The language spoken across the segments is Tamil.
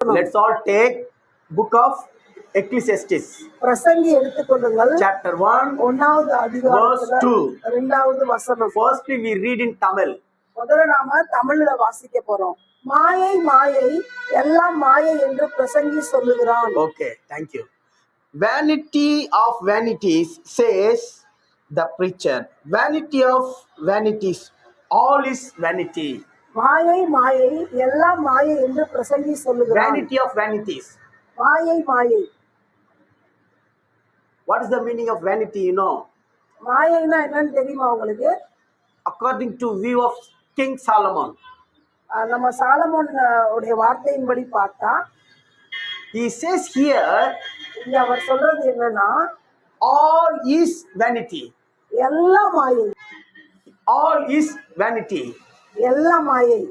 Let's all take book of Ecclesiastes. பிரசங்கி எடுத்துக்கொள்ளுங்கள். Chapter 1, ஒன்னாவது verse அதிகாரத்துல 2. இரண்டாவது வசனம். Firstly, we read in Tamil. முதல்ல நாம தமிழ்ல வாசிக்க போறோம். மாயை மாயை எல்லாம் மாயை என்று பிரசங்கி சொல்லுகிறான். Okay, thank you. Vanity of vanities, says the preacher. Vanity of vanities, all is vanity. மாயை மாயை எல்லாம் மாயை என்று பிரசங்கி சொல்லுகிறான். Vanity of vanities. மாயை மாயை. What is the meaning of vanity, you know? மாயைனா என்னன்னு தெரியுமா உங்களுக்கு? According to view of King Solomon, நம்ம சாலமோன் உடைய வார்த்தையின்படி பார்த்தா he says here, இங்க அவர் சொல்றது என்னன்னா, all is vanity. எல்லாம் மாயை. All is vanity. எல்லாம் மாயை.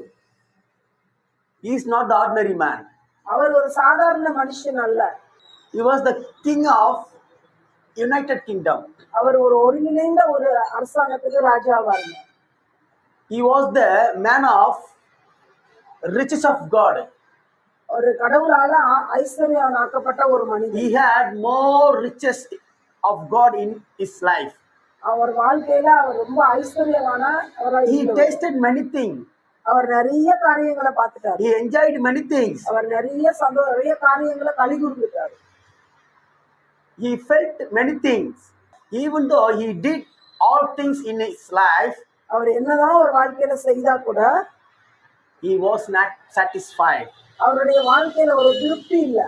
He is not the ordinary man. அவர் ஒரு சாதாரண மனுஷன் அல்ல. He was the king of United Kingdom. அவர் ஒரு ஒருங்கிணைந்த ஒரு அரசாங்கத்துக்கு ராஜாவா இருந்தார். He was the man of riches of God. ஒரு கடவுளால ஐஸ்வர்யவானாக்கப்பட்ட ஒரு மனிதன். He had more riches of God in his life. அவர் வாழ்க்கையில அவர் ரொம்ப ஐஸ்வர்யவானா. He tasted many things. அவர் நிறைய காரியங்களை பார்த்துட்டார். He enjoyed many things. அவர் நிறைய காரியங்களை களி கூர்ந்துட்டார். He felt many things. Even though he did all things in his life, அவர் என்னதான் ஒரு வாழ்க்கையில செய்தா கூட he was not satisfied. அவருடைய வாழ்க்கையில ஒரு திருப்தி இல்ல.